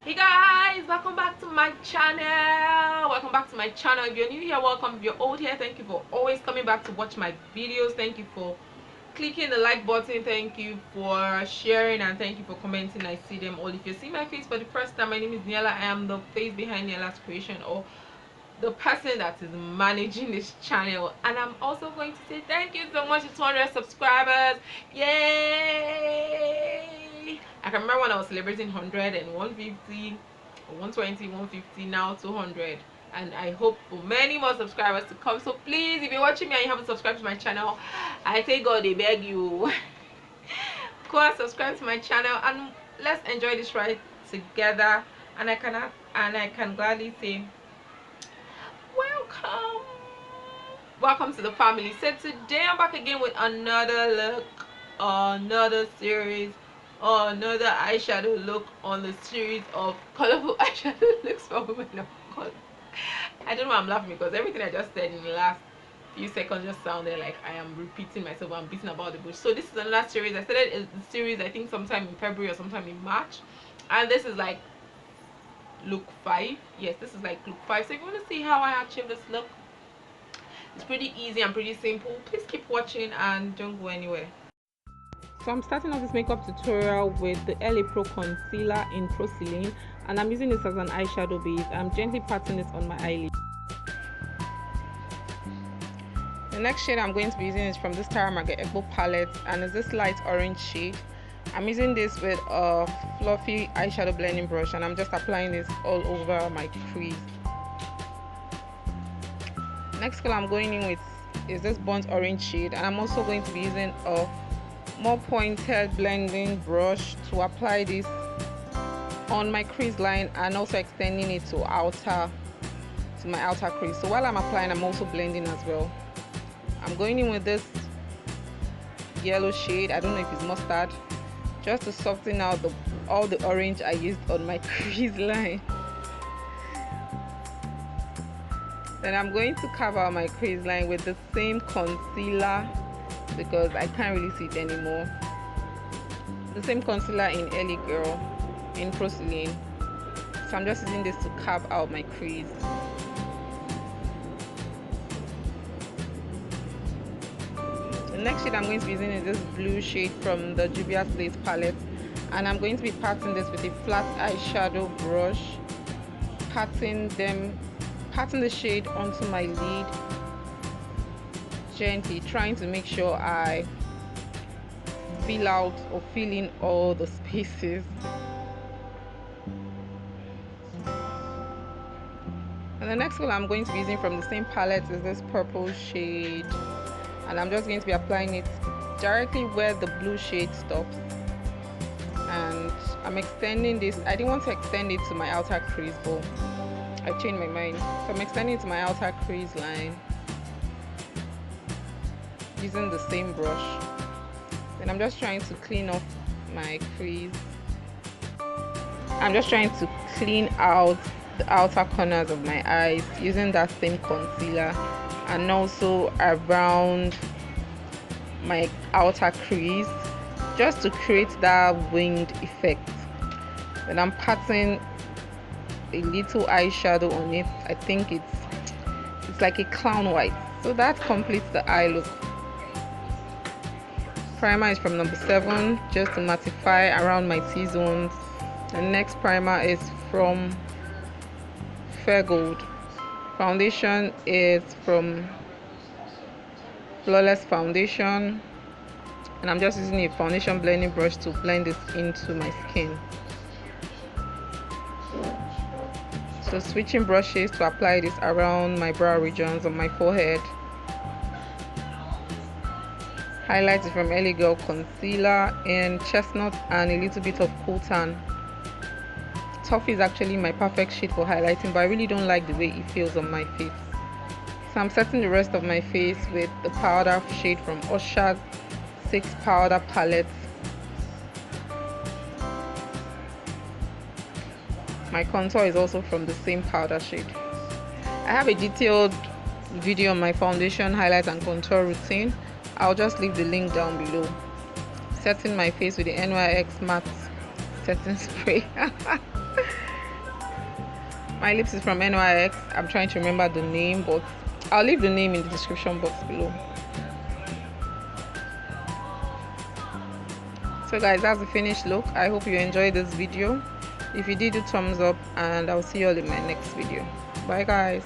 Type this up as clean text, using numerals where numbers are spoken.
Hey guys, welcome back to my channel. If you're new here, welcome. If you're old here, thank you for always coming back to watch my videos. Thank you for clicking the like button, thank you for sharing, and thank you for commenting. I see them all. If you see my face for the first time, my name is Niella. I am the face behind Niellas Creation, or the person that is managing this channel. And I'm also going to say thank you so much to 200 subscribers. Yay! I can remember when I was celebrating 100 and 150 or 120, 150, now 200, and I hope for many more subscribers to come. So please, if you're watching me and you haven't subscribed to my channel, I say God, they beg you, go and subscribe to my channel and let's enjoy this ride together. And I can gladly say welcome to the family. So today I'm back again with another look, another series, another eyeshadow look on the series of colorful eyeshadow looks for women of color. I don't know why I'm laughing, because everything I just said in the last few seconds just sounded like I am repeating myself. I'm beating about the bush. So this is another series. I started the series I think sometime in February or sometime in March, and this is like look 5. Yes, this is like look 5. So if you want to see how I achieve this look, it's pretty easy and pretty simple. Please keep watching and don't go anywhere. So I'm starting off this makeup tutorial with the LA Pro concealer in porcelain, and I'm using this as an eyeshadow base. I'm gently patting this on my eyelid. The next shade I'm going to be using is from this Tara Margaret Ekpo palette, and it's this light orange shade. I'm using this with a fluffy eyeshadow blending brush, and I'm just applying this all over my crease. Next color I'm going in with is this burnt orange shade, and I'm also going to be using a more pointed blending brush to apply this on my crease line and also extending it to my outer crease. So while I'm applying, I'm also blending as well. I'm going in with this yellow shade, I don't know if it's mustard, just to soften out all the orange I used on my crease line. Then I'm going to cover my crease line with the same concealer, because I can't really see it anymore. The same concealer in LA Girl in porcelain. So I'm just using this to carve out my crease. The next shade I'm going to be using is this blue shade from the Juvia Lace palette, and I'm going to be patting this with a flat eyeshadow brush, patting the shade onto my lid gently, trying to make sure I fill out or fill in all the spaces. And the next color I'm going to be using from the same palette is this purple shade, and I'm just going to be applying it directly where the blue shade stops, and I'm extending this. I didn't want to extend it to my outer crease, but I changed my mind, so I'm extending it to my outer crease line using the same brush. Then I'm just trying to clean off my crease. I'm just trying to clean out the outer corners of my eyes using that same concealer, and also around my outer crease, just to create that winged effect. Then I'm patting a little eyeshadow on it. I think it's like a clown white, so that completes the eye look. Primer is from number 7, just to mattify around my T-zones. The next primer is from Fair Gold. Foundation is from Flawless Foundation, and I'm just using a foundation blending brush to blend this into my skin. So switching brushes to apply this around my brow regions on my forehead. Highlight is from LA Girl concealer in chestnut and a little bit of Kourt. Toffee is actually my perfect shade for highlighting, but I really don't like the way it feels on my face. So I'm setting the rest of my face with the powder shade from Ushas 6 powder palette. My contour is also from the same powder shade. I have a detailed video on my foundation, highlight and contour routine. I'll just leave the link down below. Setting my face with the NYX matte setting spray. My lips is from NYX. I'm trying to remember the name, but I'll leave the name in the description box below. So guys, that's the finished look. I hope you enjoyed this video. If you did, do thumbs up, and I'll see you all in my next video. Bye guys.